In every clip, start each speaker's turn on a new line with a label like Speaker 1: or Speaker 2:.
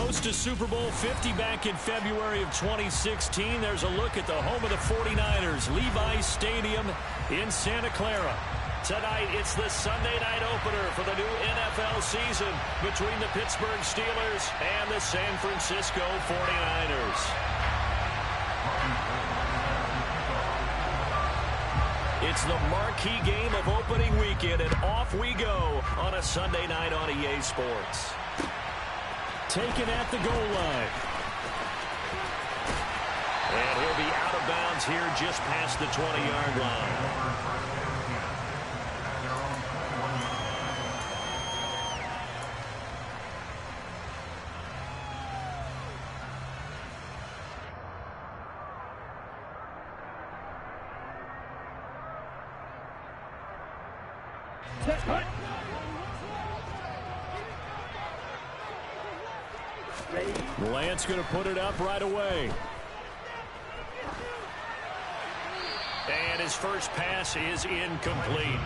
Speaker 1: Host to Super Bowl 50 back in February of 2016. There's a look at the home of the 49ers, Levi's Stadium in Santa Clara. Tonight, it's the Sunday night opener for the new NFL season between the Pittsburgh Steelers and the San Francisco 49ers. It's the marquee game of opening weekend, and off we go on a Sunday night on EA Sports. Taken at the goal line. And he'll be out of bounds here just past the 20-yard line. Lance going to put it up right away. And his first pass is incomplete.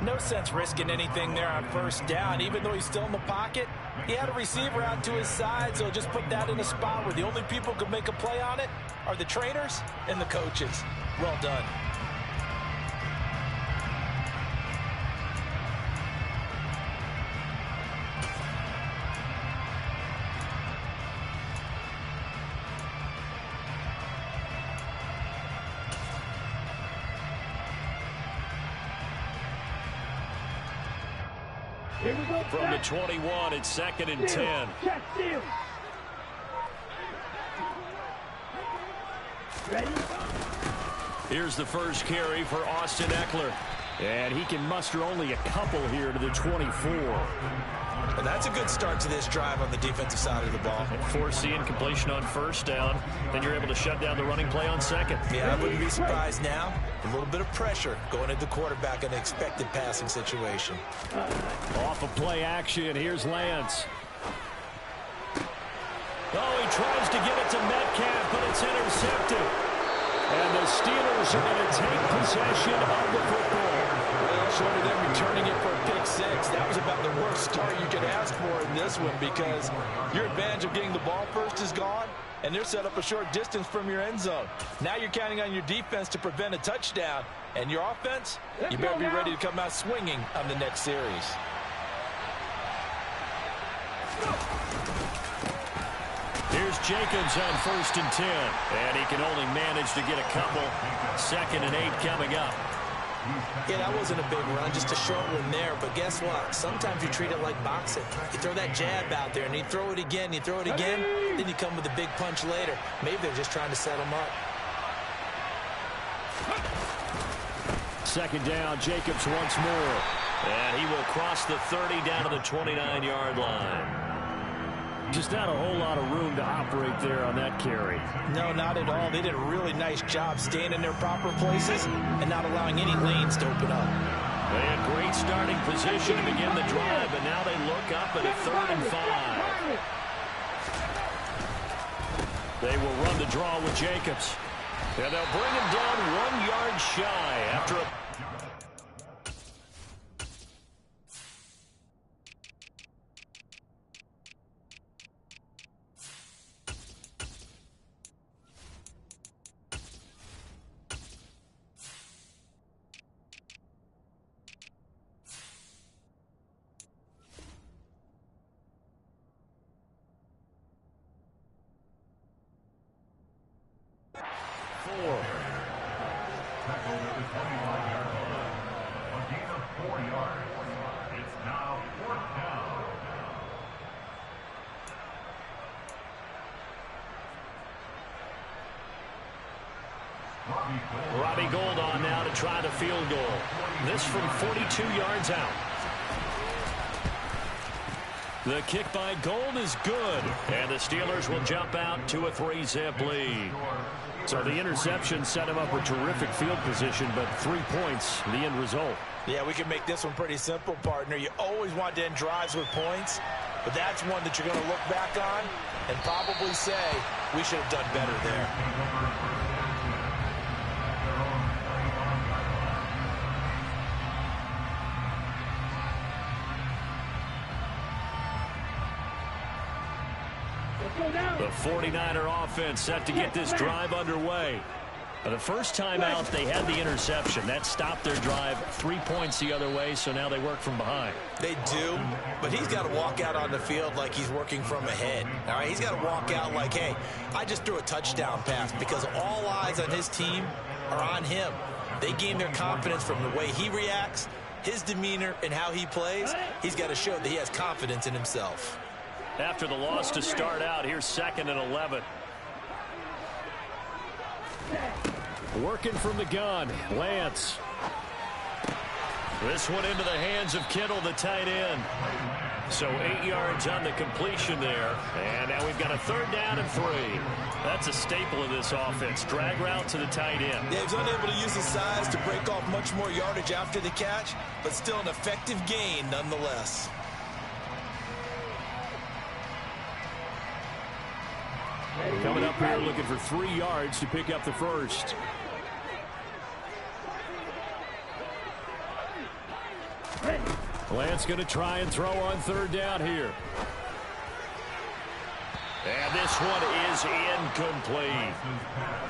Speaker 2: No sense risking anything there on first down. Even though he's still in the pocket, he had a receiver out to his side, so just put that in a spot where the only people who can make a play on it are the trainers and the coaches. Well done.
Speaker 1: From the 21, it's 2nd and 10. Here's the first carry for Austin Eckler. And he can muster only a couple here to the 24.
Speaker 2: And that's a good start to this drive on the defensive side of the ball.
Speaker 1: Force the incompletion on first down. Then you're able to shut down the running play on second.
Speaker 2: Yeah, I wouldn't be surprised now. A little bit of pressure going at the quarterback in an expected passing situation.
Speaker 1: Off of play action, here's Lance. Oh, he tries to get it to Metcalf, but it's intercepted. And the Steelers are going to take possession of the football.
Speaker 2: Well, short of them returning it for a pick six, that was about the worst start you could ask for in this one, because your advantage of getting the ball first is gone, and they're set up a short distance from your end zone. Now you're counting on your defense to prevent a touchdown, and your offense, you better be ready to come out swinging on the next series.
Speaker 1: Here's Jacobs on 1st and 10. And he can only manage to get a couple. 2nd and 8 coming up.
Speaker 2: Yeah, that wasn't a big run, just a short one there. But guess what? Sometimes you treat it like boxing. You throw that jab out there, and you throw it again, you throw it again, then you come with a big punch later. Maybe they're just trying to set him up.
Speaker 1: 2nd down, Jacobs once more. And he will cross the 30 down to the 29-yard line. Just not a whole lot of room to operate there on that carry.
Speaker 2: No, not at all. They did a really nice job staying in their proper places and not allowing any lanes to open up.
Speaker 1: They had great starting position to begin the drive, and now they look up at a 3rd and 5. They will run the draw with Jacobs. And they'll bring him down 1 yard shy after a... Robbie Gould on now to try the field goal. This from 42 yards out. The kick by Gould is good. And the Steelers will jump out to a 3-zip lead. So the interception set him up with terrific field position, but 3 points, the end result.
Speaker 2: Yeah, we can make this one pretty simple, partner. You always want to end drives with points, but that's one that you're going to look back on and probably say, we should have done better there.
Speaker 1: The 49er offense set to get this drive underway. The first time out, they had the interception. That stopped their drive 3 points the other way, so now they work from behind.
Speaker 2: They do, but he's got to walk out on the field like he's working from ahead. All right, he's got to walk out like, hey, I just threw a touchdown pass, because all eyes on his team are on him. They gain their confidence from the way he reacts, his demeanor, and how he plays. He's got to show that he has confidence in himself.
Speaker 1: After the loss to start out, here's 2nd and 11. Working from the gun, Lance. This one into the hands of Kittle, the tight end. So 8 yards on the completion there. And now we've got a 3rd down and 3. That's a staple of this offense. Drag route to the tight end.
Speaker 2: Yeah, he's unable to use his size to break off much more yardage after the catch, but still an effective gain nonetheless.
Speaker 1: Coming up here looking for 3 yards to pick up the first. Lance going to try and throw on 3rd down here. And this one is incomplete.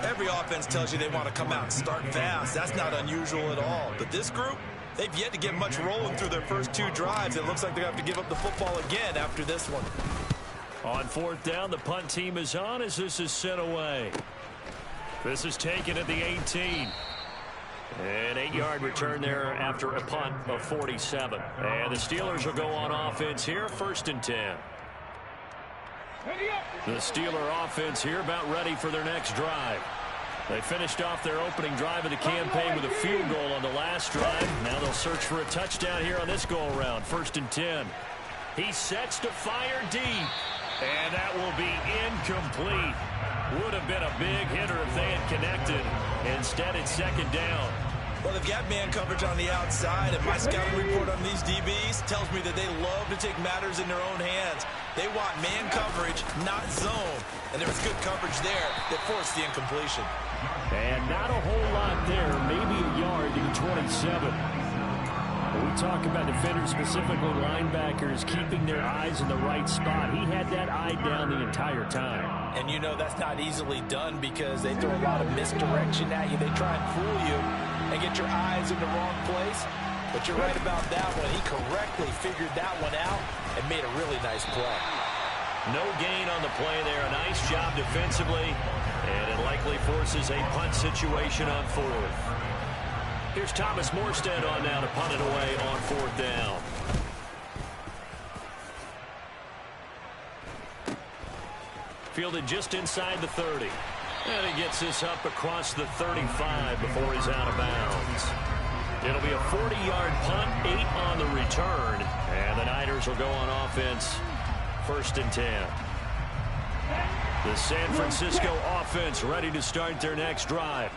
Speaker 2: Every offense tells you they want to come out and start fast. That's not unusual at all. But this group, they've yet to get much rolling through their first 2 drives. It looks like they have to give up the football again after this one.
Speaker 1: On 4th down, the punt team is on as this is sent away. This is taken at the 18. An 8-yard return there after a punt of 47. And the Steelers will go on offense here, 1st and 10. The Steeler offense here about ready for their next drive. They finished off their opening drive of the campaign with a field goal on the last drive. Now they'll search for a touchdown here on this go-around, 1st and 10. He sets to fire deep. And that will be incomplete. Would have been a big hitter if they had connected. Instead, it's 2nd down.
Speaker 2: Well, they've got man coverage on the outside, and my scouting report on these DBs tells me that they love to take matters in their own hands. They want man coverage, not zone. And there was good coverage there that forced the incompletion.
Speaker 1: And not a whole lot there, maybe a yard to the 27. When we talk about defenders, specifically linebackers, keeping their eyes in the right spot. He had that eye down the entire time.
Speaker 2: And you know that's not easily done because they throw a lot of misdirection at you. They try and fool you and get your eyes in the wrong place. But you're right about that one. He correctly figured that one out and made a really nice play.
Speaker 1: No gain on the play there. A nice job defensively. And it likely forces a punt situation on 4th. Here's Thomas Morstead on now to punt it away on 4th down. Fielded just inside the 30. And he gets this up across the 35 before he's out of bounds. It'll be a 40-yard punt, 8 on the return. And the Niners will go on offense, 1st and 10. The San Francisco offense ready to start their next drive.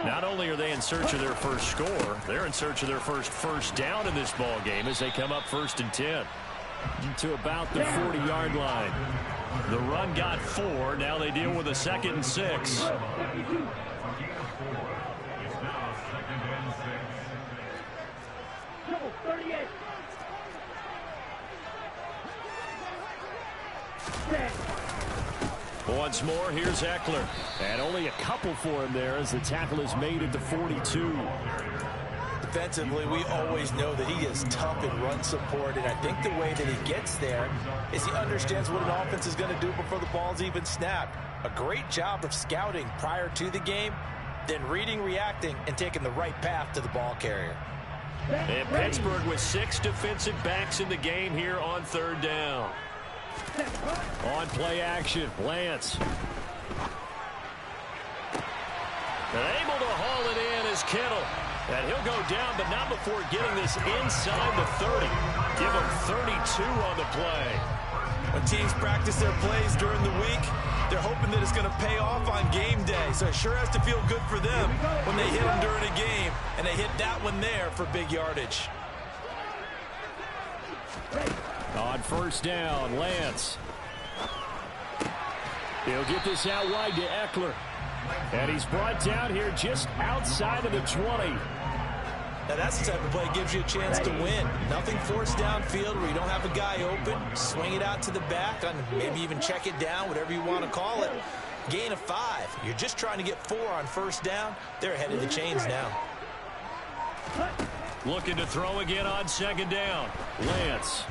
Speaker 1: Not only are they in search of their first score, they're in search of their first down in this ball game as they come up 1st and 10 to about the 40-yard line. The run got 4. Now they deal with a 2nd and 6. Once more, here's Eckler. And only a couple for him there as the tackle is made at the 42.
Speaker 2: Defensively, we always know that he is tough in run support, and I think the way that he gets there is he understands what an offense is going to do before the ball's even snapped. A great job of scouting prior to the game, then reading, reacting, and taking the right path to the ball carrier.
Speaker 1: And Pittsburgh with 6 defensive backs in the game here on 3rd down. On play action, Lance. And able to haul it in is Kittle. And he'll go down, but not before getting this inside the 30. Give him 32 on the play.
Speaker 2: When teams practice their plays during the week, they're hoping that it's going to pay off on game day. So it sure has to feel good for them when they hit them during a game. And they hit that one there for big yardage.
Speaker 1: On 1st down, Lance. He'll get this out wide to Eckler. And he's brought down here just outside of the 20.
Speaker 2: Now that's the type of play that gives you a chance to win. Nothing forced downfield where you don't have a guy open. Swing it out to the back, and maybe even check it down, whatever you want to call it. Gain of 5. You're just trying to get 4 on first down. They're ahead of the chains now.
Speaker 1: Looking to throw again on second down. Lance.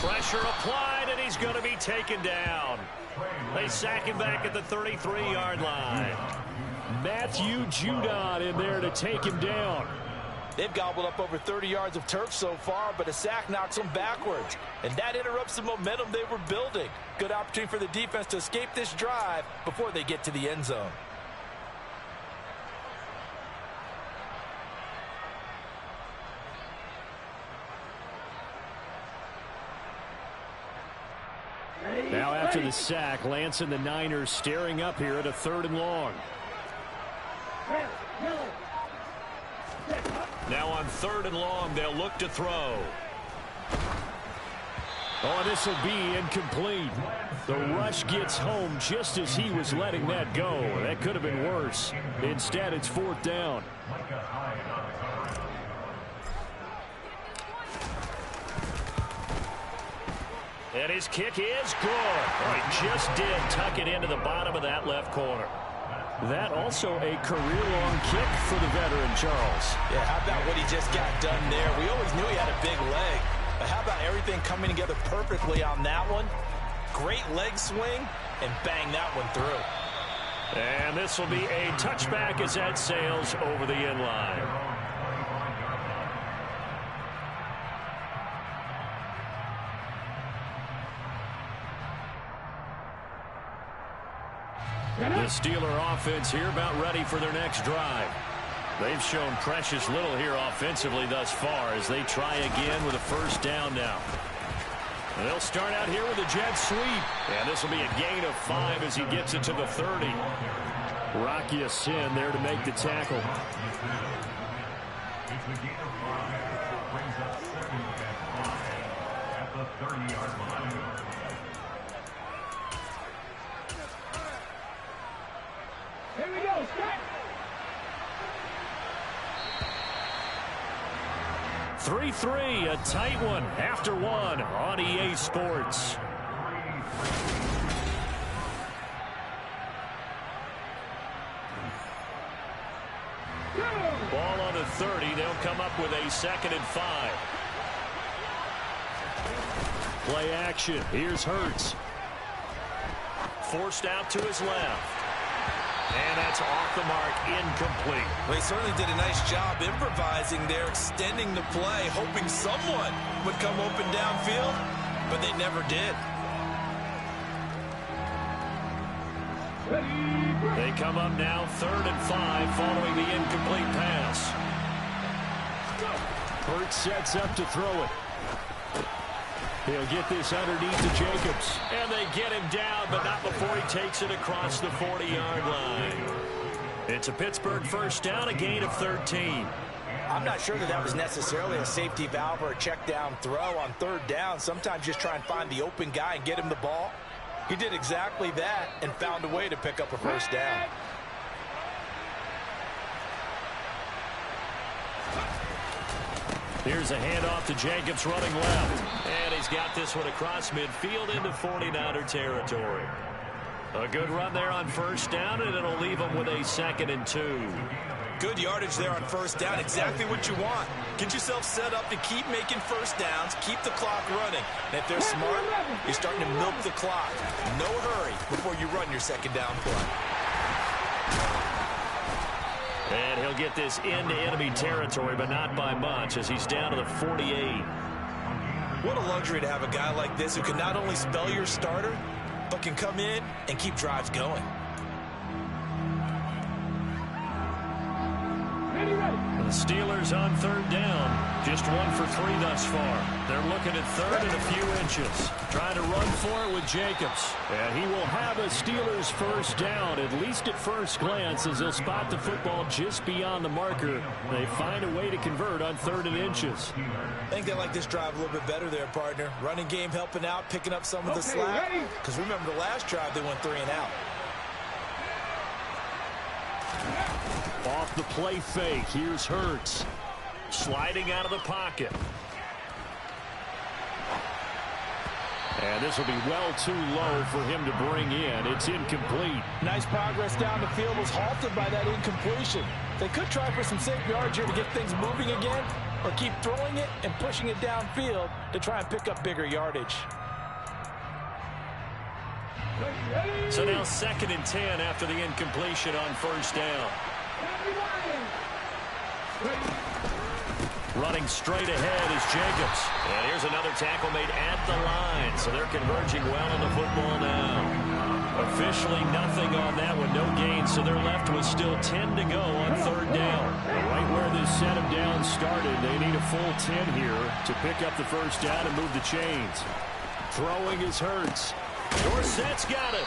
Speaker 1: Pressure applied, and he's going to be taken down. They sack him back at the 33-yard line. Matthew Judon in there to take him down.
Speaker 2: They've gobbled up over 30 yards of turf so far, but a sack knocks them backwards. And that interrupts the momentum they were building. Good opportunity for the defense to escape this drive before they get to the end zone.
Speaker 1: Now after the sack, Lance and the Niners staring up here at a 3rd and long. Now on 3rd and long, they'll look to throw. Oh, this will be incomplete. The rush gets home just as he was letting that go. That could have been worse. Instead, it's 4th down. And his kick is good. Oh, he just did tuck it into the bottom of that left corner. That also a career-long kick for the veteran, Charles.
Speaker 2: Yeah, how about what he just got done there? We always knew he had a big leg. But how about everything coming together perfectly on that one? Great leg swing, and bang that one through.
Speaker 1: And this will be a touchback as that sails over the end line. The Steeler offense here about ready for their next drive. They've shown precious little here offensively thus far as they try again with a first down now. And they'll start out here with a jet sweep. And this will be a gain of 5 as he gets it to the 30. Rocky Sin there to make the tackle.
Speaker 3: Here we go, start.
Speaker 1: 3-3, a tight one after 1 on EA Sports. Ball on the 30. They'll come up with a 2nd and 5. Play action. Here's Hurts. Forced out to his left. And that's off the mark, incomplete.
Speaker 2: Well, he certainly did a nice job improvising there, extending the play, hoping someone would come open downfield, but they never did.
Speaker 1: They come up now 3rd and 5 following the incomplete pass. Hurts sets up to throw it. He'll get this underneath to Jacobs. And they get him down, but not before he takes it across the 40-yard line. It's a Pittsburgh first down, a gain of 13.
Speaker 2: I'm not sure that was necessarily a safety valve or a check down throw on 3rd down. Sometimes just try and find the open guy and get him the ball. He did exactly that and found a way to pick up a first down.
Speaker 1: Here's a handoff to Jacobs running left. And he's got this one across midfield into 49er territory. A good run there on first down, and it'll leave him with a 2nd and 2.
Speaker 2: Good yardage there on first down. Exactly what you want. Get yourself set up to keep making first downs, keep the clock running. And if they're smart, you're starting to milk the clock. No hurry before you run your 2nd down play.
Speaker 1: And he'll get this into enemy territory, but not by much as he's down to the 48.
Speaker 2: What a luxury to have a guy like this who can not only spell your starter, but can come in and keep drives going.
Speaker 1: The Steelers on 3rd down. Just 1 for 3 thus far. They're looking at 3rd and a few inches. Trying to run for it with Jacobs. And he will have a Steelers first down, at least at first glance, as he'll spot the football just beyond the marker. They find a way to convert on 3rd and inches.
Speaker 2: I think they like this drive a little bit better there, partner. Running game helping out, picking up some of the slack. Because remember, the last drive they went 3 and out.
Speaker 1: Off the play fake, here's Hurts. sliding out of the pocket. And this will be well too low for him to bring in. It's incomplete.
Speaker 2: Nice progress down the field, was halted by that incompletion. They could try for some safe yards here to get things moving again, or keep throwing it and pushing it downfield to try and pick up bigger yardage.
Speaker 1: So now 2nd and 10 after the incompletion on 1st down. Running straight ahead is Jacobs. And here's another tackle made at the line. So they're converging well on the football now. Officially nothing on that one, no gain. So they're left with still 10 to go on 3rd down. Right where this set of downs started, they need a full 10 here to pick up the 1st down and move the chains. Throwing is Hurts. Dorsett's got it.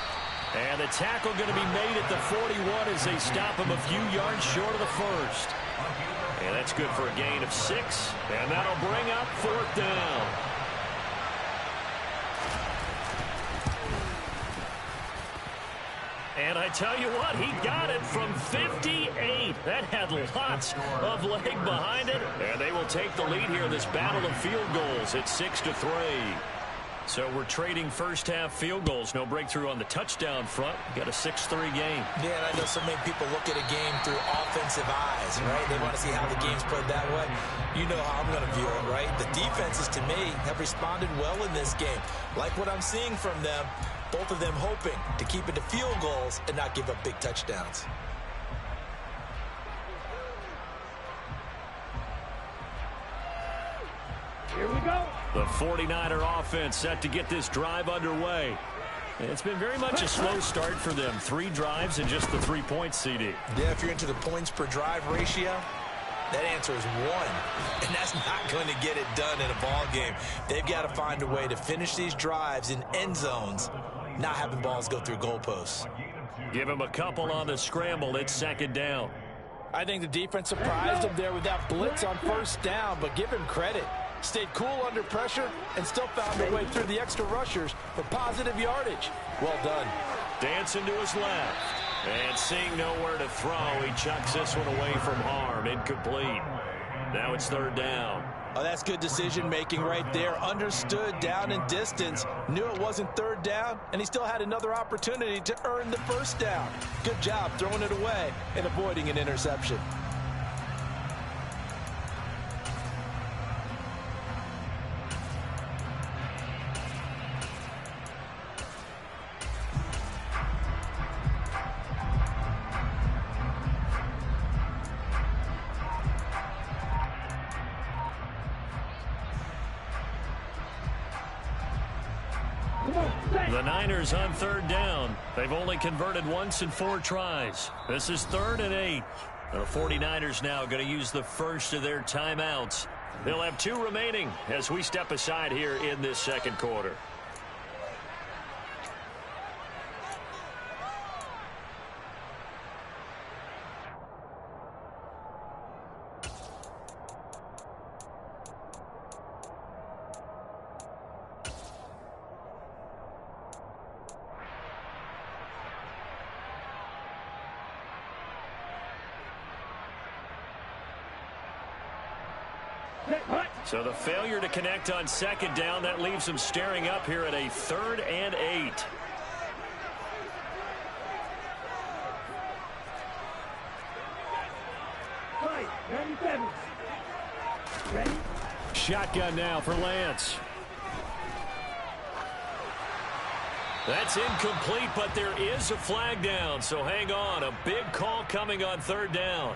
Speaker 1: And the tackle going to be made at the 41 as they stop him a few yards short of the 1st. And that's good for a gain of 6. And that'll bring up 4th down. And I tell you what, he got it from 58. That had lots of leg behind it. And they will take the lead here in this battle of field goals at 6-3. So we're trading first half field goals. No breakthrough on the touchdown front. Got a 6-3 game.
Speaker 4: Yeah, and I know so many people look at a game through offensive eyes, right? They want to see how the game's played that way. You know how I'm going to view it, right? The defenses, to me, have responded well in this game. Like what I'm seeing from them, both of them hoping to keep it to field goals and not give up big touchdowns.
Speaker 3: Here we go.
Speaker 1: The 49er offense set to get this drive underway. It's been very much a slow start for them. 3 drives and just the 3 points, CD.
Speaker 4: Yeah, if you're into the points per drive ratio, that answer is 1. And that's not going to get it done in a ball game. They've got to find a way to finish these drives in end zones, not having balls go through goalposts.
Speaker 1: Give him a couple on the scramble. It's 2nd down.
Speaker 2: I think the defense surprised him there with that blitz on 1st down, but give him credit. Stayed cool under pressure and still found their way through the extra rushers for positive yardage. Well done.
Speaker 1: Dancing to his left. And seeing nowhere to throw, he chucks this one away from harm. Incomplete. Now it's 3rd down.
Speaker 2: Oh, that's good decision-making right there. Understood down and distance. Knew it wasn't 3rd down, and he still had another opportunity to earn the 1st down. Good job throwing it away and avoiding an interception.
Speaker 1: The Niners on 3rd down. They've only converted once in 4 tries. This is 3rd and 8. The 49ers now going to use the first of their timeouts. They'll have 2 remaining as we step aside here in this 2nd quarter. So the failure to connect on 2nd down, that leaves them staring up here at a 3rd and 8.
Speaker 3: Right, 97. Ready?
Speaker 1: Shotgun now for Lance. That's incomplete, but there is a flag down, so hang on. A big call coming on 3rd down.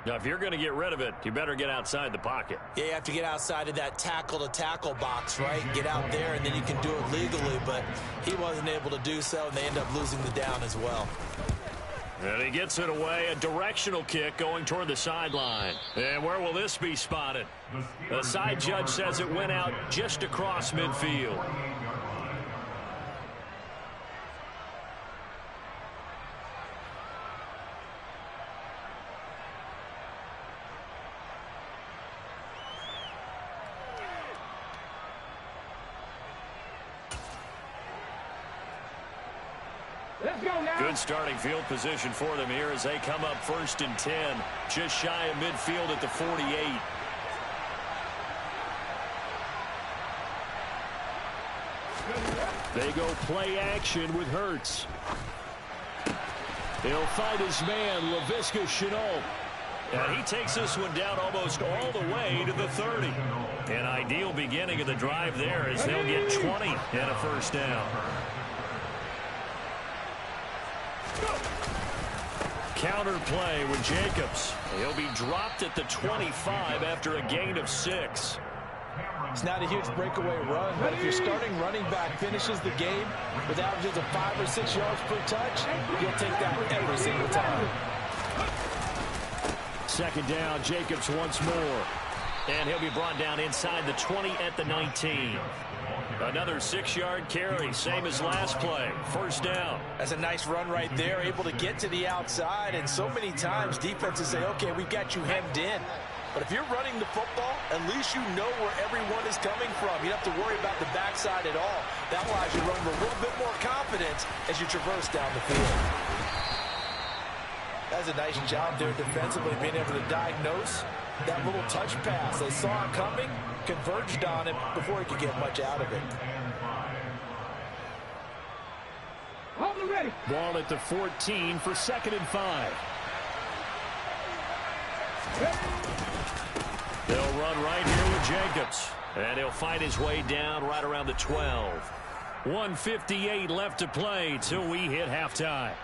Speaker 1: Now, if you're going to get rid of it, you better get outside the pocket.
Speaker 4: Yeah, you have to get outside of that tackle-to-tackle box, right? Get out there, and then you can do it legally, but he wasn't able to do so, and they end up losing the down as well.
Speaker 1: And he gets it away, a directional kick going toward the sideline. And where will this be spotted? The side judge says it went out just across midfield.
Speaker 3: go now.
Speaker 1: Good starting field position for them here as they come up 1st and 10. Just shy of midfield at the 48. They go play action with Hurts. He'll find his man, Laviska Shenault. And he takes this one down almost all the way to the 30. An ideal beginning of the drive there as they'll get 20 and a first down. Counter play with Jacobs. He'll be dropped at the 25 after a gain of 6.
Speaker 2: It's not a huge breakaway run, but if your starting running back finishes the game with averages of 5 or 6 yards per touch, you'll take that every single time.
Speaker 1: 2nd down, Jacobs once more. And he'll be brought down inside the 20 at the 19. Another 6-yard carry, same as last play. First down.
Speaker 2: That's a nice run right there, able to get to the outside. And so many times defenses say, okay, we've got you hemmed in. But if you're running the football, at least you know where everyone is coming from. You don't have to worry about the backside at all. That allows you to run with a little bit more confidence as you traverse down the field. That's a nice job there defensively, being able to diagnose that little touch pass. They saw it coming, converged on it before he could get much out of it.
Speaker 1: Ball at the 14 for 2nd and 5. They'll run right here with Jacobs. And he'll fight his way down right around the 12. 1:58 left to play till we hit halftime.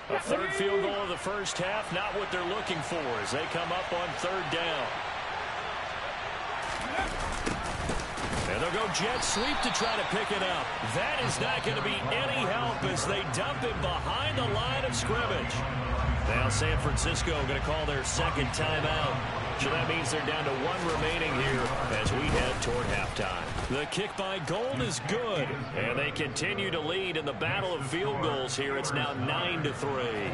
Speaker 1: A third field goal of the first half, not what they're looking for as they come up on 3rd down. And they'll go jet sweep to try to pick it up. That is not going to be any help as they dump him behind the line of scrimmage. Now San Francisco going to call their 2nd timeout. So that means they're down to 1 remaining here as we head toward halftime. The kick by Gold is good, and they continue to lead in the battle of field goals here. It's now 9-3.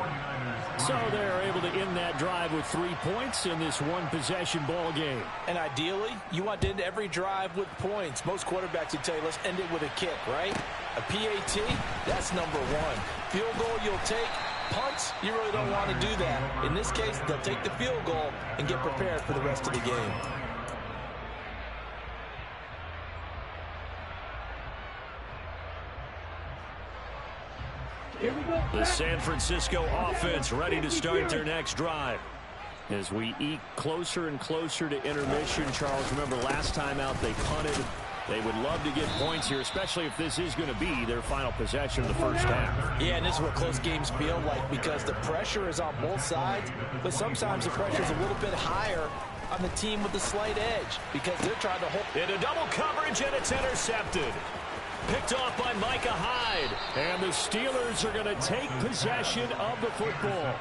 Speaker 1: So they're able to end that drive with 3 points in this one-possession ball game.
Speaker 2: And ideally, you want to end every drive with points. Most quarterbacks would tell you, let's end it with a kick, right? A PAT, that's number 1. Field goal you'll take. Punts, you really don't want to do that. In this case, they'll take the field goal and get prepared for the rest of the game.
Speaker 3: Here we go.
Speaker 1: The San Francisco offense ready to start their next drive. As we eke closer and closer to intermission, Charles, remember last time out they punted. They would love to get points here, especially if this is going to be their final possession of the first half.
Speaker 2: Yeah, and this is what close games feel like because the pressure is on both sides, but sometimes the pressure is a little bit higher on the team with the slight edge because they're trying to hold.
Speaker 1: Into double coverage, and it's intercepted. Picked off by Micah Hyde. And the Steelers are going to take possession of the football.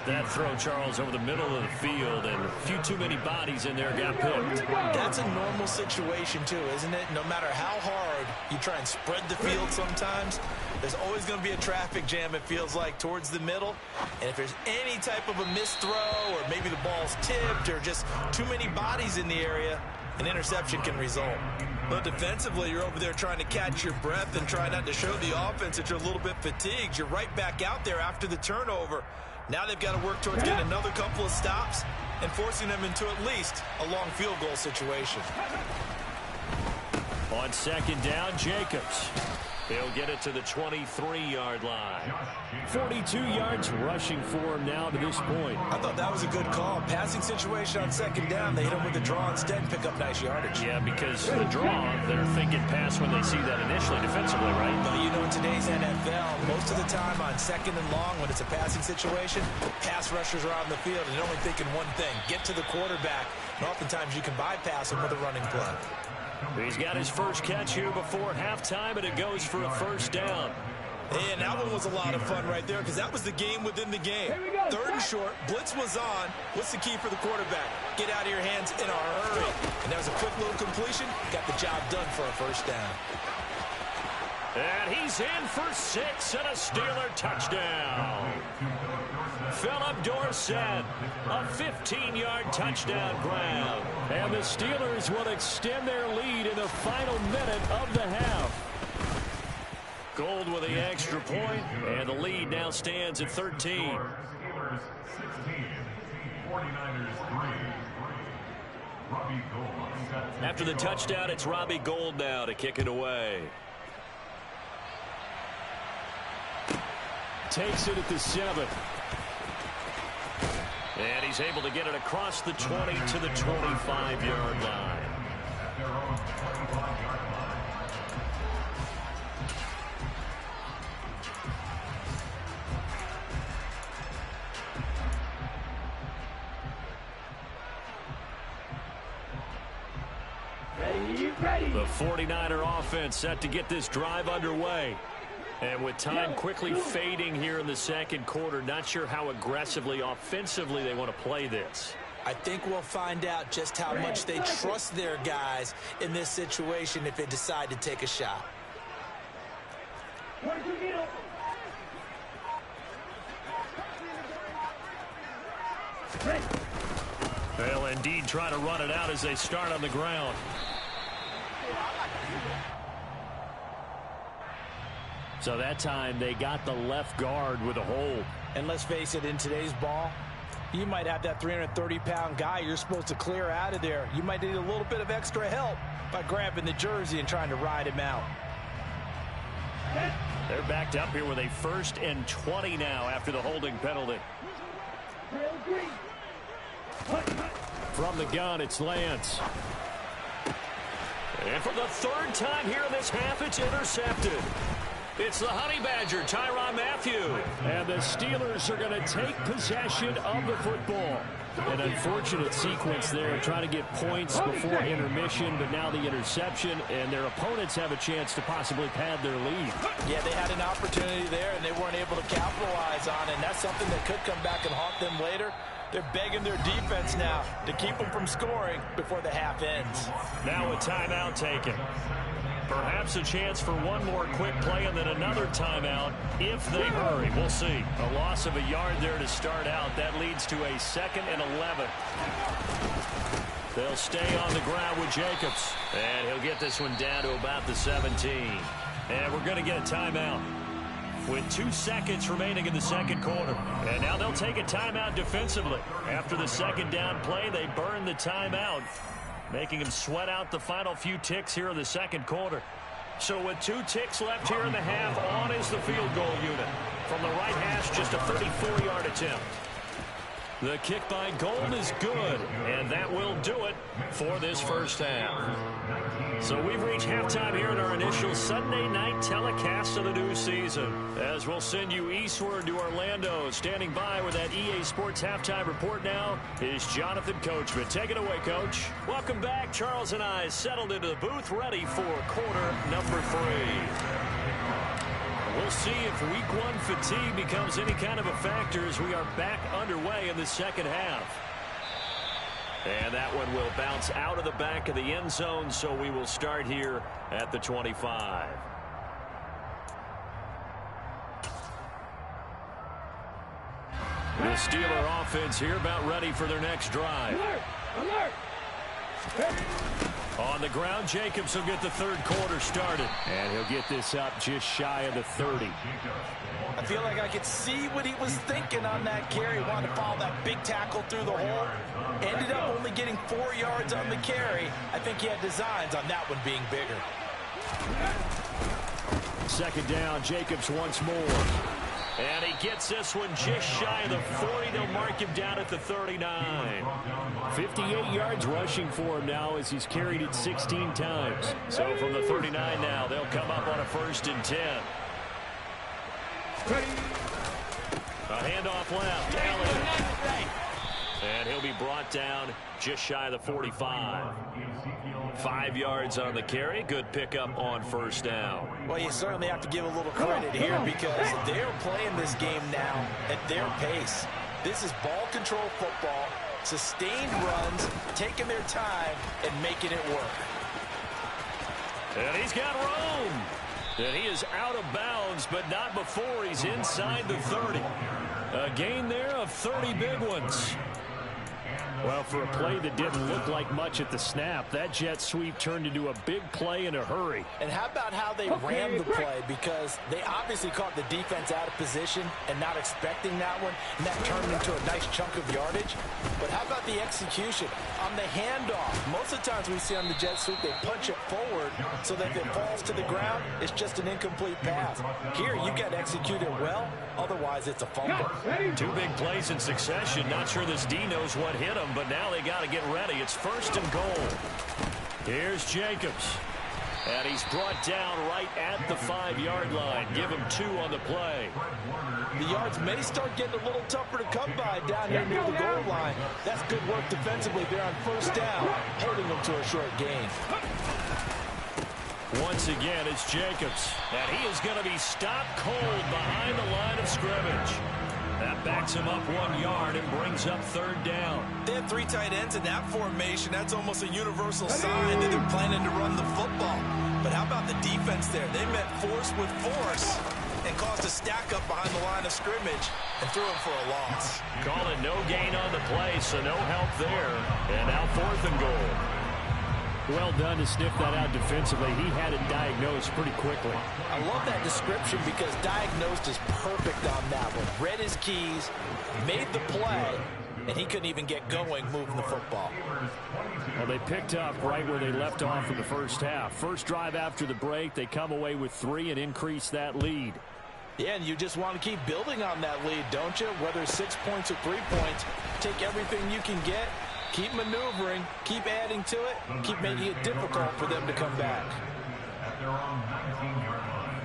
Speaker 1: That throw, Charles, over the middle of the field, and a few too many bodies in there got picked.
Speaker 2: That's a normal situation, too, isn't it? No matter how hard you try and spread the field sometimes, there's always going to be a traffic jam, it feels like, towards the middle. And if there's any type of a missed throw or maybe the ball's tipped or just too many bodies in the area, an interception can result. But defensively, you're over there trying to catch your breath and try not to show the offense that you're a little bit fatigued. You're right back out there after the turnover. Now they've got to work towards getting another couple of stops and forcing them into at least a long field goal situation.
Speaker 1: On 2nd down, Jacobs. He'll get it to the 23-yard line. 42 yards rushing for him now to this point.
Speaker 2: I thought that was a good call. Passing situation on 2nd down. They hit him with the draw instead and pick up nice yardage.
Speaker 1: Yeah, because the draw, they're thinking pass when they see that initially defensively, right?
Speaker 2: But you know, in today's NFL, most of the time on 2nd and long, when it's a passing situation, pass rushers are out in the field and they're only thinking one thing, get to the quarterback. And oftentimes you can bypass him with a running play.
Speaker 1: He's got his first catch here before halftime, and it goes for a first down.
Speaker 2: And that one was a lot of fun right there because that was the game within the game. 3rd and short, blitz was on. What's the key for the quarterback? Get out of your hands in a hurry. And that was a quick little completion. Got the job done for a first down.
Speaker 1: And he's in for 6 and a Steeler touchdown. Philip Dorsett, a 15-yard touchdown grab. And the Steelers will extend their lead in the final minute of the half. Gold with the extra point, and the lead now stands at 13. After the touchdown, it's Robbie Gould now to kick it away. Takes it at the 7. And he's able to get it across the 20 to the 25-yard line.
Speaker 3: Ready.
Speaker 1: The 49er offense set to get this drive underway. And with time quickly fading here in the second quarter, not sure how aggressively, offensively they want to play this.
Speaker 4: I think we'll find out just how much they trust their guys in this situation if they decide to take a shot.
Speaker 1: They'll indeed try to run it out as they start on the ground. So that time they got the left guard with a hold.
Speaker 2: And let's face it, in today's ball, you might have that 330-pound guy you're supposed to clear out of there. You might need a little bit of extra help by grabbing the jersey and trying to ride him out.
Speaker 1: They're backed up here with a 1st and 20 now after the holding penalty. From the gun, it's Lance. And for the 3rd time here in this half, it's intercepted. It's the Honey Badger, Tyrann Mathieu. And the Steelers are going to take possession of the football. An unfortunate sequence there, trying to get points before intermission, but now the interception, and their opponents have a chance to possibly pad their lead.
Speaker 2: Yeah, they had an opportunity there, and they weren't able to capitalize on it, and that's something that could come back and haunt them later. They're begging their defense now to keep them from scoring before the half ends.
Speaker 1: Now a timeout taken. Perhaps a chance for one more quick play and then another timeout if they hurry. We'll see. A loss of a yard there to start out. That leads to a 2nd and 11. They'll stay on the ground with Jacobs. And he'll get this one down to about the 17. And we're going to get a timeout with 2 seconds remaining in the second quarter. And now they'll take a timeout defensively. After the second down play, they burn the timeout, making him sweat out the final few ticks here in the second quarter. So with 2 ticks left here in the half, on is the field goal unit. From the right hash, just a 34-yard attempt. The kick by Gould is good, and that will do it for this first half. So we've reached halftime here in our initial Sunday night telecast of the new season, as we'll send you eastward to Orlando. Standing by with that EA Sports halftime report now is Jonathan Coachman. Take it away, Coach. Welcome back. Charles and I settled into the booth, ready for quarter number 3. We'll see if week 1 fatigue becomes any kind of a factor as we are back underway in the second half. And that one will bounce out of the back of the end zone, so we will start here at the 25. The Steeler offense here about ready for their next drive.
Speaker 3: Alert!
Speaker 1: On the ground, Jacobs will get the third quarter started. And he'll get this up just shy of the 30.
Speaker 2: I feel like I could see what he was thinking on that carry. Wanted to follow that big tackle through the hole. Ended up only getting 4 yards on the carry. I think he had designs on that one being bigger.
Speaker 1: Second down, Jacobs once more. And he gets this one just shy of the 40. They'll mark him down at the 39. 58 yards rushing for him now as he's carried it 16 times. So from the 39 now, they'll come up on a 1st and 10. A handoff left. Allen. And he'll be brought down just shy of the 45. 5 yards on the carry. Good pickup on 1st down.
Speaker 2: Well, you certainly have to give a little credit here because they're playing this game now at their pace. This is ball control football, sustained runs, taking their time and making it work.
Speaker 1: And he's got room. And he is out of bounds, but not before he's inside the 30. A gain there of 30 big ones. Well, for a play that didn't look like much at the snap, that jet sweep turned into a big play in a hurry.
Speaker 4: And how about how they ran the play? Because they obviously caught the defense out of position and not expecting that one, and that turned into a nice chunk of yardage. But how about the execution? On the handoff, most of the times we see on the jet sweep, they punch it forward so that if it falls to the ground, it's just an incomplete pass. Here, you got to execute it well, otherwise it's a fumble.
Speaker 1: Two big plays in succession. Not sure this D knows what hit him, but now they got to get ready. It's 1st and goal. Here's Jacobs. And he's brought down right at the 5-yard line. Give him 2 on the play.
Speaker 2: The yards may start getting a little tougher to come by down here near the goal line. That's good work defensively there on 1st down, holding them to a short gain.
Speaker 1: Once again, it's Jacobs. And he is going to be stopped cold behind the line of scrimmage. That backs him up 1 yard and brings up 3rd down.
Speaker 4: They have 3 tight ends in that formation. That's almost a universal sign that they're planning to run the football. But how about the defense there? They met force with force and caused a stack up behind the line of scrimmage and threw him for a loss.
Speaker 1: Call it no gain on the play, so no help there. And now 4th and goal. Well done to sniff that out defensively. He had it diagnosed pretty quickly.
Speaker 4: I love that description because diagnosed is perfect on that one. Read his keys, made the play, and he couldn't even get going moving the football.
Speaker 1: Well, they picked up right where they left off in the first half. First drive after the break, they come away with 3 and increase that lead.
Speaker 2: Yeah, and you just want to keep building on that lead, don't you? Whether it's 6 points or 3 points, take everything you can get. Keep maneuvering, keep adding to it, keep making it difficult for them to come back.
Speaker 5: At their own 19-yard line.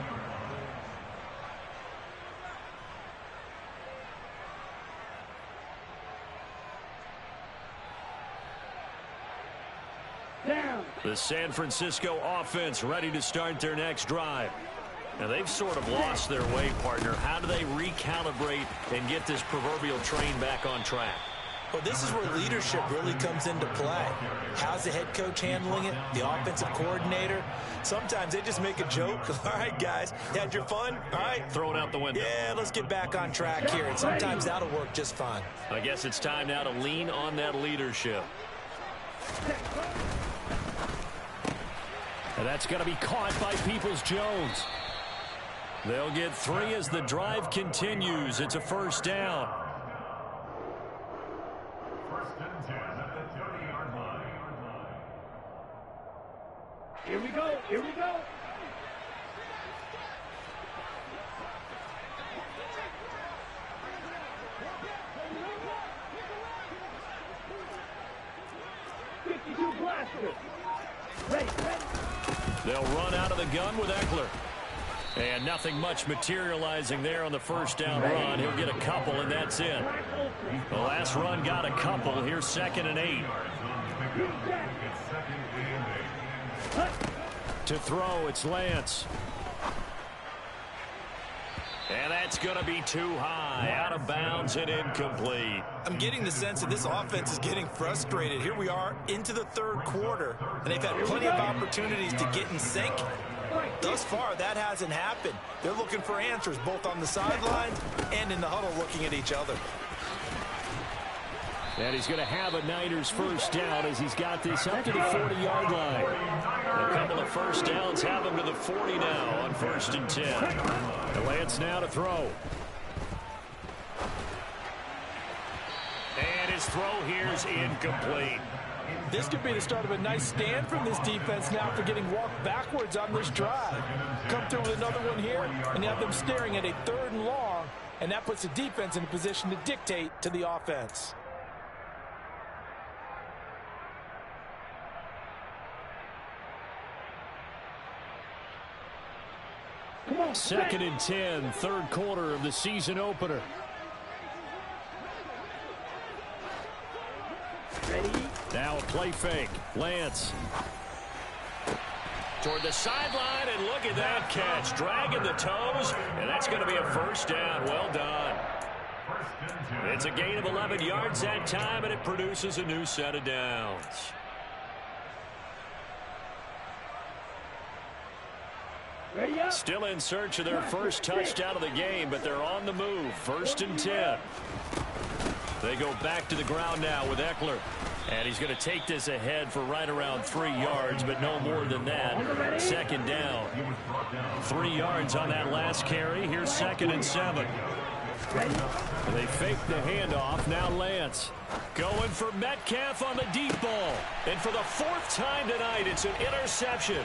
Speaker 3: Down.
Speaker 1: The San Francisco offense ready to start their next drive. Now, they've sort of lost their way, partner. How do they recalibrate and get this proverbial train back on track?
Speaker 4: Well, this is where leadership really comes into play. How's the head coach handling it? The offensive coordinator? Sometimes they just make a joke. All right, guys, had your fun? All right.
Speaker 1: Throw it out the window.
Speaker 4: Yeah, let's get back on track here. And sometimes that'll work just fine.
Speaker 1: I guess it's time now to lean on that leadership. And that's going to be caught by Peoples-Jones. They'll get 3 as the drive continues. It's a 1st down.
Speaker 5: 1st and 10 at the 30-yard line.
Speaker 3: Here we go. Here we go.
Speaker 1: They'll run out of the gun with Eckler. And nothing much materializing there on the 1st down run. He'll get a couple, and that's it. The last run got a couple. Here's 2nd and 8. To throw, it's Lance. And that's going to be too high. Out of bounds and incomplete.
Speaker 4: I'm getting the sense that this offense is getting frustrated. Here we are into the 3rd quarter, and they've had plenty of opportunities to get in sync. Thus far, that hasn't happened. They're looking for answers both on the sidelines and in the huddle looking at each other.
Speaker 1: And he's going to have a Niners 1st down as he's got this up to the 40-yard line. A couple of 1st downs have him to the 40 now on 1st and 10. And Lance now to throw. And his throw here is incomplete.
Speaker 2: This could be the start of a nice stand from this defense now for getting walked backwards on this drive. Come through with another one here, and you have them staring at a 3rd and long, and that puts the defense in a position to dictate to the offense.
Speaker 1: Second and 10, 3rd quarter of the season opener.
Speaker 3: Ready?
Speaker 1: Now a play fake. Lance. Toward the sideline, and look at that catch. Dragging the toes, and that's going to be a 1st down. Well done. It's a gain of 11 yards that time, and it produces a new set of downs.
Speaker 3: Ready up.
Speaker 1: Still in search of their first touchdown of the game, but they're on the move. 1st and 10. They go back to the ground now with Eckler. And he's going to take this ahead for right around 3 yards, but no more than that. 2nd down. 3 yards on that last carry. Here's 2nd and 7. And they fake the handoff. Now Lance going for Metcalf on the deep ball. And for the 4th time tonight, it's an interception.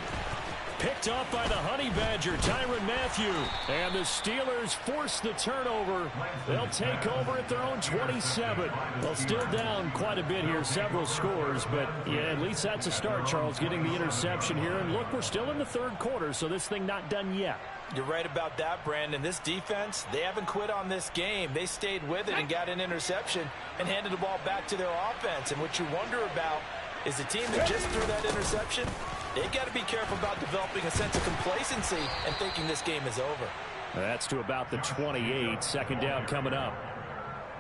Speaker 1: Picked off by the Honey Badger, Tyrann Mathieu. And the Steelers force the turnover. They'll take over at their own 27. Well, still down quite a bit here, several scores. But, yeah, at least that's a start, Charles, getting the interception here. And, look, we're still in the 3rd quarter, so this thing not done yet.
Speaker 4: You're right about that, Brandon. This defense, they haven't quit on this game. They stayed with it and got an interception and handed the ball back to their offense. And what you wonder about is the team that just threw that interception, they got to be careful about developing a sense of complacency and thinking this game is over.
Speaker 1: That's to about the 28. 2nd down coming up.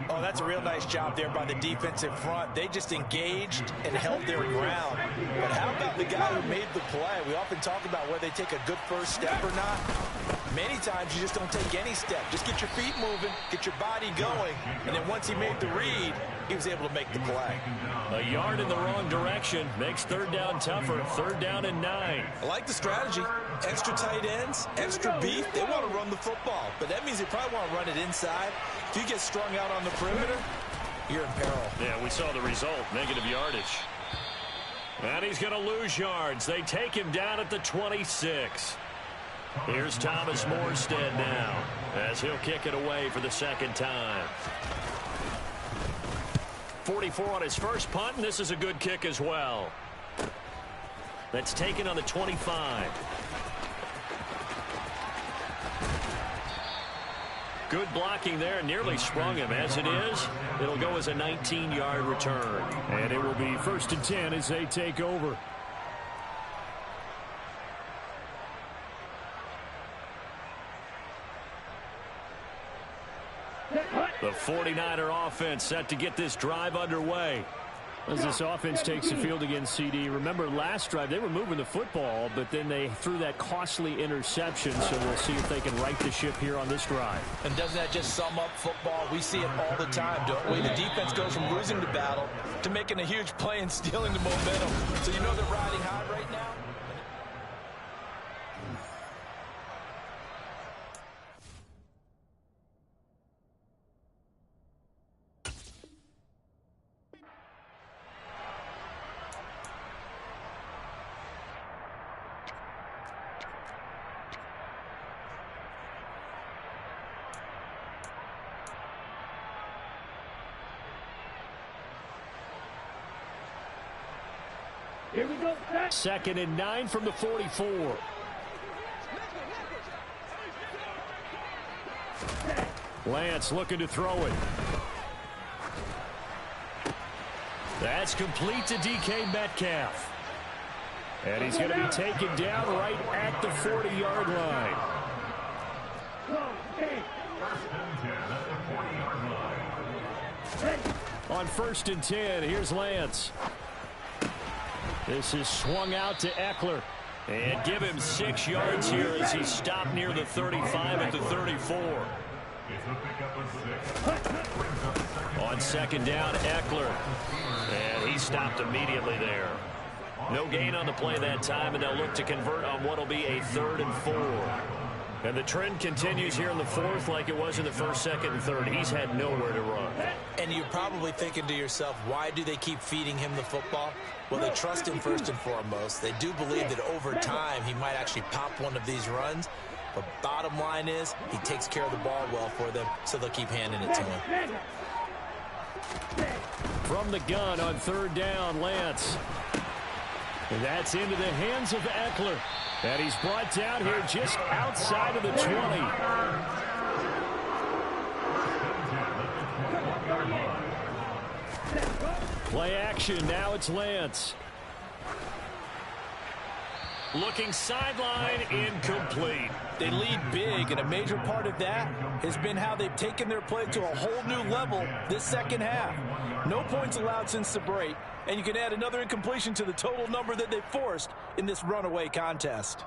Speaker 4: Oh, that's a real nice job there by the defensive front. They just engaged and held their ground. But how about the guy who made the play? We often talk about whether they take a good first step or not. Many times you just don't take any step. Just get your feet moving, get your body going, and then once he made the read, he was able to make the play.
Speaker 1: A yard in the wrong direction makes 3rd down tougher. 3rd down and 9.
Speaker 4: I like the strategy. Extra tight ends, extra beef. They want to run the football, but that means they probably want to run it inside. If you get strung out on the perimeter, you're in peril.
Speaker 1: Yeah, we saw the result, negative yardage. And he's going to lose yards. They take him down at the 26. Here's Thomas Morstead now as he'll kick it away for the 2nd time. 44 on his first punt, and this is a good kick as well. That's taken on the 25. Good blocking there, nearly sprung him. As it is, it'll go as a 19-yard return. And it will be 1st and 10 as they take over. The 49er offense set to get this drive underway. As this offense takes the field against CD. Remember, last drive, they were moving the football, but then they threw that costly interception, so we'll see if they can right the ship here on this drive.
Speaker 4: And doesn't that just sum up football? We see it all the time, don't we? The defense goes from losing the battle to making a huge play and stealing the momentum. So you know they're riding high right now?
Speaker 3: Here we go.
Speaker 1: 2nd and 9 from the 44. Lance looking to throw it. That's complete to DK Metcalf. And he's going to be taken down right at the 40-yard line. On 1st and 10, here's Lance. This is swung out to Eckler. And give him 6 yards here as he stopped near the 35 at the 34. On 2nd down, Eckler. And he stopped immediately there. No gain on the play that time, and they'll look to convert on what will be a 3rd and 4. And the trend continues here in the 4th like it was in the 1st, 2nd, and 3rd. He's had nowhere to run.
Speaker 4: And you're probably thinking to yourself, why do they keep feeding him the football? Well, they trust him first and foremost. They do believe that over time he might actually pop one of these runs. But bottom line is he takes care of the ball well for them, so they'll keep handing it to him.
Speaker 1: From the gun on 3rd down, Lance. And that's into the hands of Eckler. And he's brought down here just outside of the 20. Play action. Now it's Lance. Looking sideline, incomplete.
Speaker 4: They lead big, and a major part of that has been how they've taken their play to a whole new level this second half. No points allowed since the break, and you can add another incompletion to the total number that they forced in this runaway contest.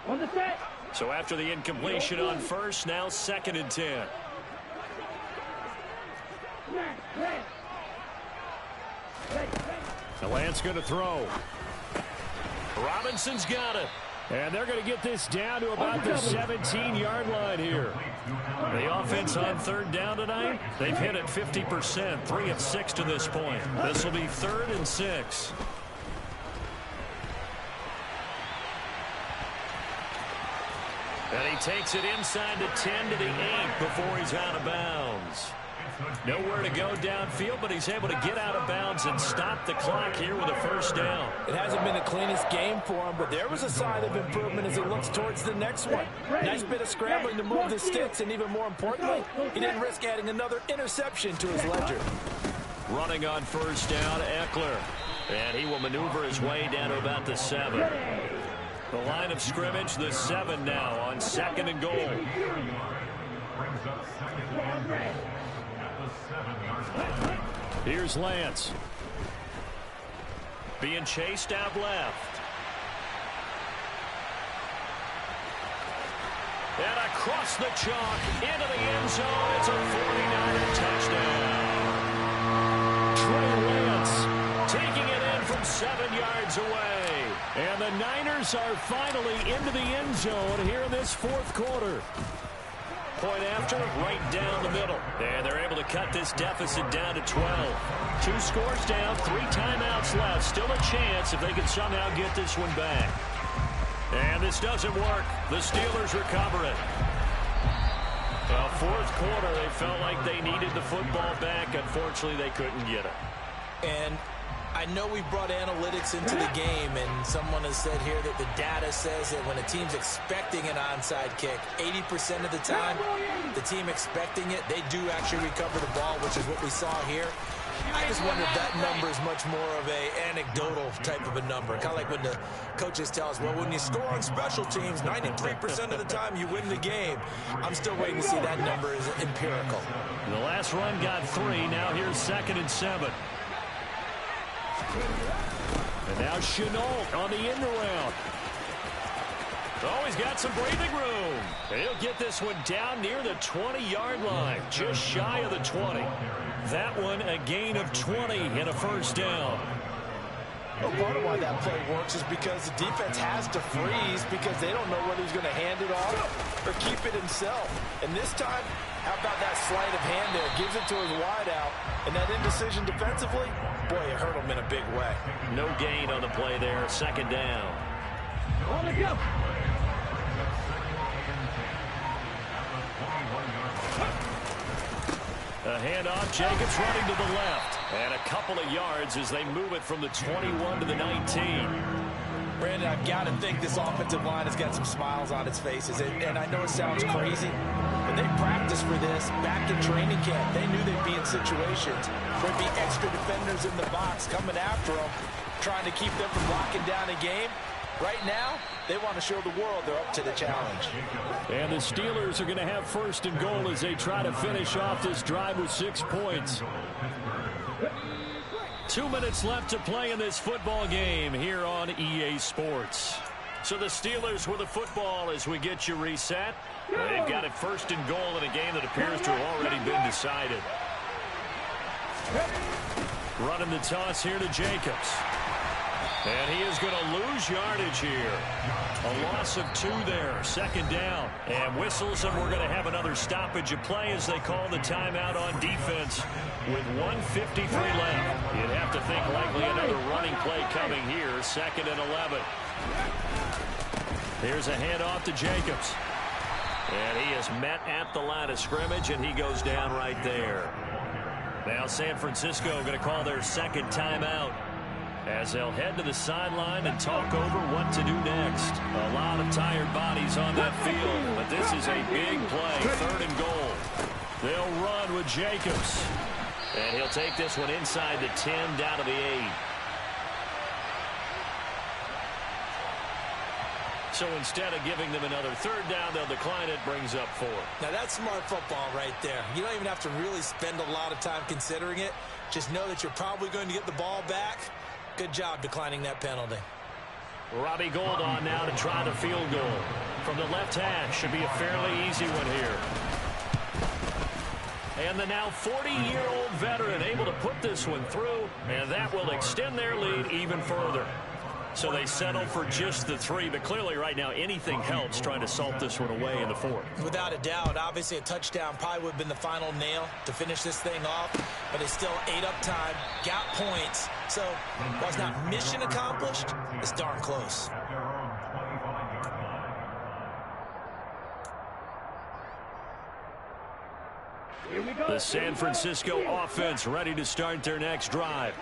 Speaker 3: On the set.
Speaker 1: So after the incompletion on first, now 2nd and 10. The Lance going to throw. Robinson's got it. And they're going to get this down to about the 17-yard line here. The offense on 3rd down tonight, they've hit it 50%, 3 of 6 to this point. This will be 3rd and 6. And he takes it inside the 10 to the 8 before he's out of bounds. Nowhere to go downfield, but he's able to get out of bounds and stop the clock here with a 1st down.
Speaker 2: It hasn't been the cleanest game for him, but there was a sign of improvement as he looks towards the next one. Nice bit of scrambling to move the sticks, and even more importantly, he didn't risk adding another interception to his ledger.
Speaker 1: Running on 1st down, Eckler. And he will maneuver his way down to about the 7. The line of scrimmage, the 7 now on 2nd and goal. Here's Lance. Being chased out left. And across the chalk, into the end zone. It's a 49er touchdown. Trey Lance taking it in from 7 yards away. And the Niners are finally into the end zone here in this 4th quarter. Point after, right down the middle. And they're able to cut this deficit down to 12. 2 scores down, 3 timeouts left. Still a chance if they can somehow get this one back. And this doesn't work. The Steelers recover it. Well, 4th quarter, they felt like they needed the football back. Unfortunately, they couldn't get it.
Speaker 4: And I know we brought analytics into the game, and someone has said here that the data says that when a team's expecting an onside kick, 80% of the time, the team expecting it, they do actually recover the ball, which is what we saw here. I just wonder if that number is much more of a anecdotal type of a number. Kind of like when the coaches tell us, well, when you score on special teams, 93% of the time you win the game. I'm still waiting to see that number is empirical.
Speaker 1: The last run got 3. Now here's 2nd and 7. And now Chenault on the end around. Oh, he's got some breathing room. And he'll get this one down near the 20-yard line, just shy of the 20. That one a gain of 20 and a 1st down.
Speaker 2: Well, part of why that play works is because the defense has to freeze because they don't know whether he's going to hand it off or keep it himself. And this time, how about that sleight of hand there? Gives it to his wideout. And that indecision defensively, boy, it hurt him in a big way.
Speaker 1: No gain on the play there. 2nd down.
Speaker 3: On the go.
Speaker 1: A handoff, Jacobs running to the left. And a couple of yards as they move it from the 21 to the 19.
Speaker 2: Brandon, I've got to think this offensive line has got some smiles on its faces. And I know it sounds crazy, but they practiced for this back in training camp. They knew they'd be in situations where there'd be extra defenders in the box coming after them, trying to keep them from locking down a game. Right now, they want to show the world they're up to the challenge.
Speaker 1: And the Steelers are going to have 1st and goal as they try to finish off this drive with 6 points. 2 minutes left to play in this football game here on EA Sports. So the Steelers with the football as we get you reset. They've got it 1st and goal in a game that appears to have already been decided. Running the toss here to Jacobs. And he is going to lose yardage here. A loss of 2 there. 2nd down. And whistles, and we're going to have another stoppage of play as they call the timeout on defense with 1:53 left. You'd have to think likely another running play coming here. 2nd and 11. Here's a handoff to Jacobs. And he is met at the line of scrimmage, and he goes down right there. Now San Francisco going to call their 2nd timeout, as they'll head to the sideline and talk over what to do next. A lot of tired bodies on that field, but this is a big play. 3rd and goal. They'll run with Jacobs. And he'll take this one inside the 10 down to the 8. So instead of giving them another 3rd down, they'll decline it, brings up 4.
Speaker 4: Now that's smart football right there. You don't even have to really spend a lot of time considering it. Just know that you're probably going to get the ball back. Good job declining that penalty.
Speaker 1: Robbie Gould on now to try the field goal. from the left hash. Should be a fairly easy one here. And the now 40-year-old veteran able to put this one through, and that will extend their lead even further. So they settle for just the 3, but clearly right now anything helps trying to salt this one away in the 4th.
Speaker 4: Without a doubt, obviously a touchdown probably would have been the final nail to finish this thing off, but they still ate up time, got points. So while it's not mission accomplished, it's darn close.
Speaker 5: At their own 25-yard line.
Speaker 3: Here we go.
Speaker 1: The San Francisco offense ready to start their next drive.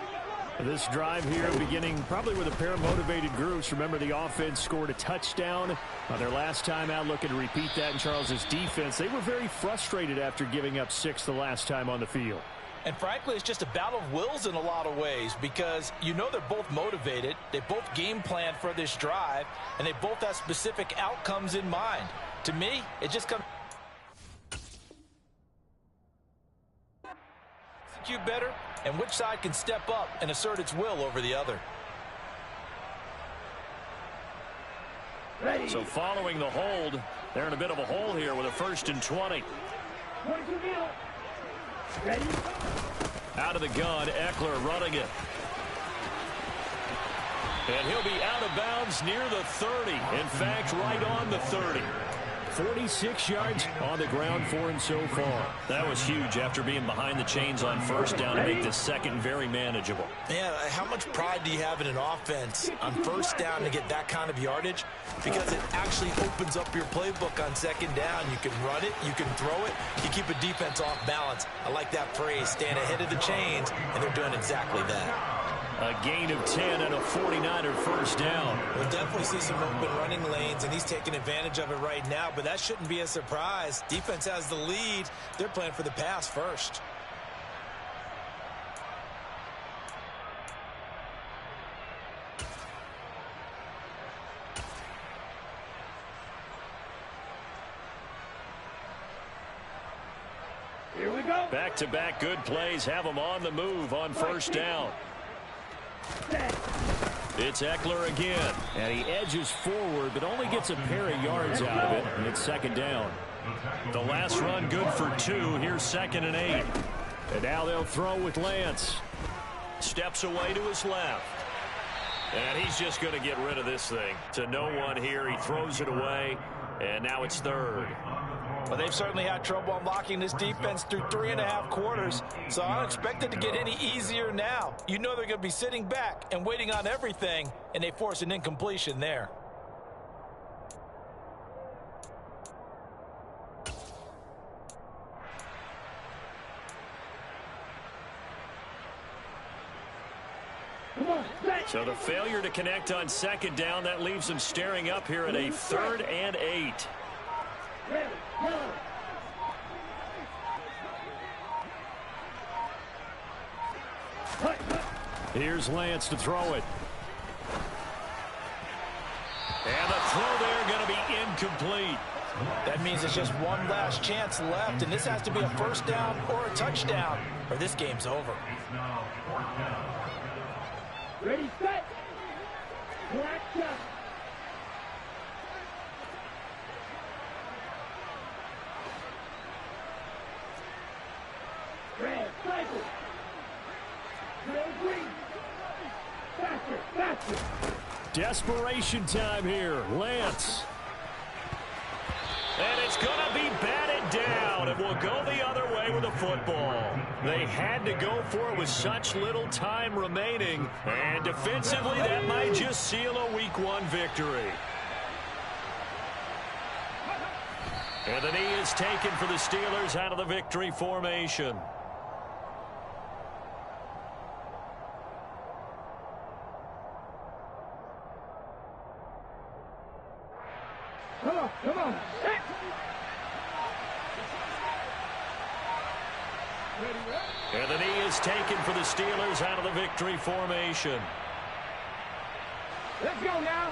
Speaker 1: This drive here beginning probably with a pair of motivated groups. Remember, the offense scored a touchdown on their last time out, looking to repeat that in Charles's defense. They were very frustrated after giving up 6 the last time on the field.
Speaker 2: And frankly, it's just a battle of wills in a lot of ways because you know they're both motivated. They both game plan for this drive, and they both have specific outcomes in mind. To me, it just comes execute better and which side can step up and assert its will over the other.
Speaker 3: Ready.
Speaker 1: So following the hold, they're in a bit of a hole here with a 1st and 20.
Speaker 3: 22 now. Ready.
Speaker 1: Out of the gun, Eckler running it. And he'll be out of bounds near the 30. In fact, right on the 30. 46 yards on the ground for him so far. That was huge after being behind the chains on 1st down to make this 2nd very manageable.
Speaker 4: Yeah, how much pride do you have in an offense on 1st down to get that kind of yardage? Because it actually opens up your playbook on 2nd down. You can run it, you can throw it, you keep a defense off balance. I like that phrase, staying ahead of the chains, and they're doing exactly that.
Speaker 1: A gain of 10 and a 49er 1st down.
Speaker 4: We'll definitely see some open running lanes, and he's taking advantage of it right now, but that shouldn't be a surprise. Defense has the lead. They're playing for the pass first.
Speaker 3: Here we go.
Speaker 1: Back-to-back good plays have them on the move on 1st down. It's Eckler again, and he edges forward, but only gets a pair of yards out of it, and it's 2nd down. The last run good for 2. Here's 2nd and 8. And now they'll throw with Lance. Steps away to his left. And he's just going to get rid of this thing. To no one here, he throws it away, and now it's 3rd.
Speaker 2: Well, they've certainly had trouble unlocking this defense through 3.5 quarters, so I don't expect it to get any easier now. You know they're going to be sitting back and waiting on everything, and they force an incompletion there.
Speaker 1: So the failure to connect on 2nd down, that leaves them staring up here at a 3rd and 8.
Speaker 3: Ready. Go.
Speaker 1: Here's Lance to throw it. And the throw there going to be incomplete.
Speaker 2: That means it's just one last chance left, and this has to be a 1st down or a touchdown, or this game's over.
Speaker 5: It's now 4th down.
Speaker 3: Ready, set. Black shot. Red, cycle. Red, green. Faster, faster.
Speaker 1: Desperation time here. Lance. And it's going to be batted down, and will go the other way with the football. They had to go for it with such little time remaining, and defensively that might just seal a Week 1 victory. And the knee is taken for the Steelers out of the victory formation.
Speaker 3: Come on, come on.
Speaker 1: And the knee is taken for the Steelers out of the victory formation.
Speaker 3: Let's go now.